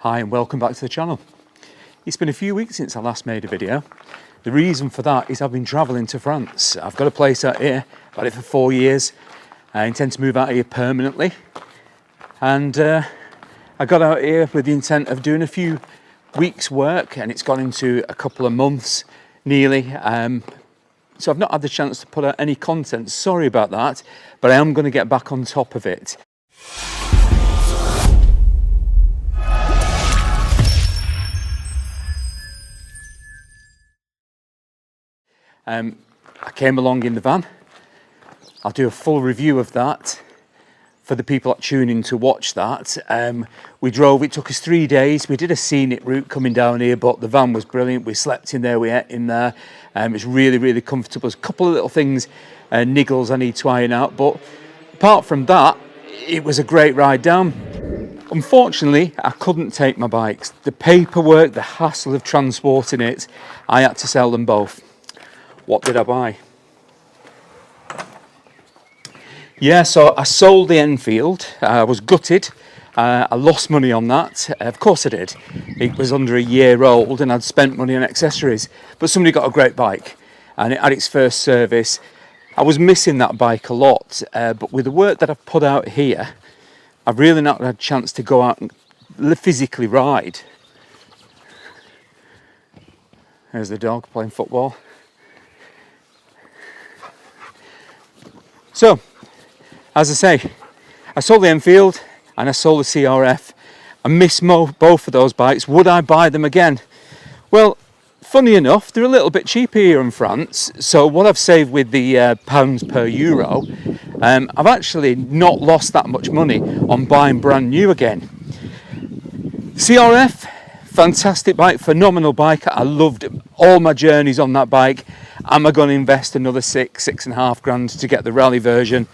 Hi and welcome back to the channel. It's been a few weeks since I last made a video. The reason for that is I've been travelling to France. I've got a place out here, I've had it for 4 years. I intend to move out here permanently. And I got out here with the intent of doing a few weeks work, and it's gone into a couple of months nearly. So I've not had the chance to put out any content, sorry about that, but I am going to get back on top of it. I came along in the van. I'll do a full review of that for the people that tune in to watch that. We drove, it took us 3 days. We did a scenic route coming down here, but the van was brilliant. We slept in there, we ate in there. It's really, really comfortable. There's a couple of little things, niggles I need to iron out, but apart from that, it was a great ride down. Unfortunately, I couldn't take my bikes. The paperwork, the hassle of transporting it, I had to sell them both. What did I buy? Yeah, so I sold the Enfield. I was gutted. I lost money on that. Of course I did. It was under a year old and I'd spent money on accessories. But somebody got a great bike and it had its first service. I was missing that bike a lot. But with the work that I've put out here, I've really not had a chance to go out and physically ride. There's the dog playing football. So, as I say, I sold the Enfield and I sold the CRF. I miss both of those bikes. Would I buy them again? Well, funny enough, they're a little bit cheaper here in France. So what I've saved with the pounds per euro, I've actually not lost that much money on buying brand new again. CRF, fantastic bike, phenomenal bike. I loved all my journeys on that bike. Am I going to invest another £6.5 grand to get the rally version?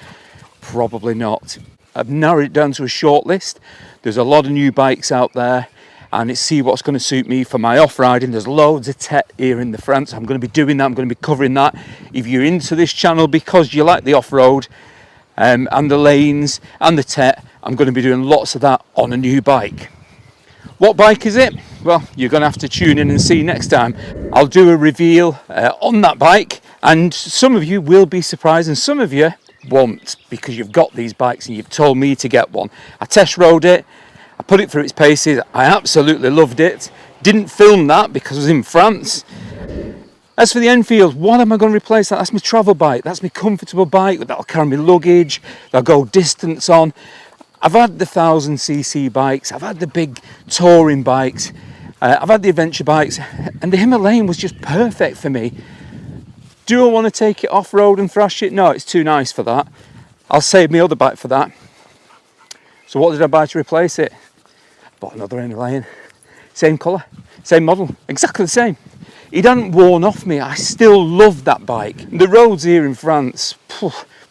Probably not. I've narrowed it down to a short list. There's a lot of new bikes out there and it's see what's going to suit me for my off-riding. There's loads of tech here in the France. I'm going to be doing that. I'm going to be covering that. If you're into this channel because you like the off-road and the lanes and the tech, I'm going to be doing lots of that on a new bike. What bike is it? Well, you're going to have to tune in and see next time. I'll do a reveal on that bike and some of you will be surprised and some of you won't because you've got these bikes and you've told me to get one. I test rode it, I put it through its paces, I absolutely loved it. Didn't film that because I was in France. As for the Enfield, what am I going to replace that? That's my travel bike, that's my comfortable bike, that'll carry my luggage, that'll go distance on. I've had the 1000cc bikes, I've had the big touring bikes, I've had the adventure bikes, and the Himalayan was just perfect for me. Do I want to take it off-road and thrash it? No, it's too nice for that. I'll save my other bike for that. So what did I buy to replace it? Bought another Himalayan. Same colour, same model, exactly the same. It hadn't worn off me, I still love that bike. The roads here in France,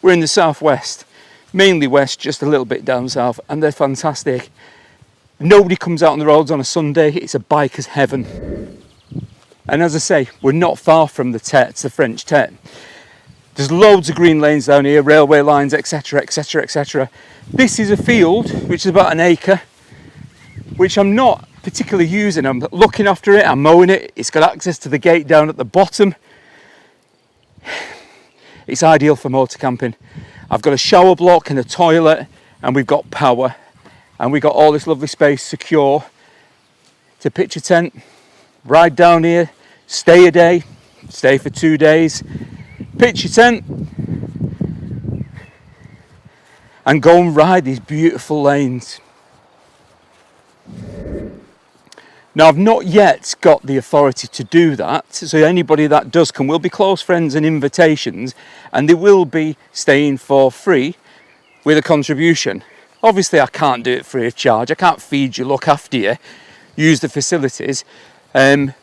we're in the southwest. Mainly west, just a little bit down south, and they're fantastic. Nobody comes out on the roads on a Sunday, it's a biker's heaven. And as I say, we're not far from the Tet, the French Tet. There's loads of green lanes down here, railway lines, etc, etc, etc. This is a field, which is about an acre, which I'm not particularly using. I'm looking after it, I'm mowing it, it's got access to the gate down at the bottom. It's ideal for motor camping. I've got a shower block and a toilet, and we've got power, and we've got all this lovely space secure to pitch a tent, ride down here, stay a day, stay for 2 days, pitch a tent, and go and ride these beautiful lanes. Now, I've not yet got the authority to do that, so anybody that does come will be close friends and invitations, and they will be staying for free with a contribution. Obviously, I can't do it free of charge. I can't feed you, look after you, use the facilities. Bikers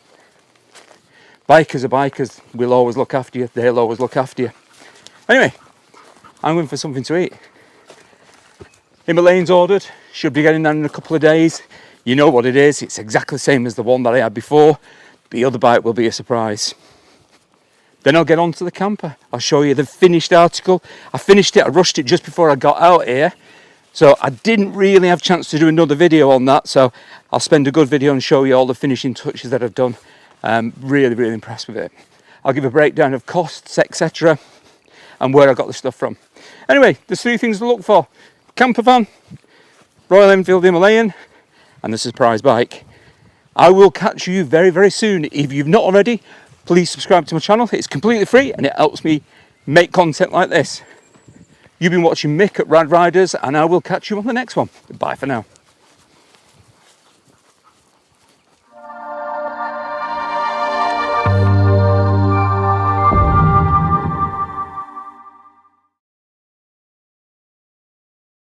are bikers. We'll always look after you. They'll always look after you. Anyway, I'm going for something to eat. Himalayan's ordered. Should be getting that in a couple of days. You know what it is. It's exactly the same as the one that I had before. The other bike will be a surprise. Then I'll get on to the camper. I'll show you the finished article. I finished it. I rushed it just before I got out here. So I didn't really have a chance to do another video on that. So I'll spend a good video and show you all the finishing touches that I've done. Really, really impressed with it. I'll give a breakdown of costs, etc., and where I got the stuff from. Anyway, there's 3 things to look for: camper van, Royal Enfield Himalayan, and the surprise bike. I will catch you very, very soon. If you've not already, please subscribe to my channel. It's completely free and it helps me make content like this. You've been watching Mick at Rad Riders, and I will catch you on the next one. Bye for now.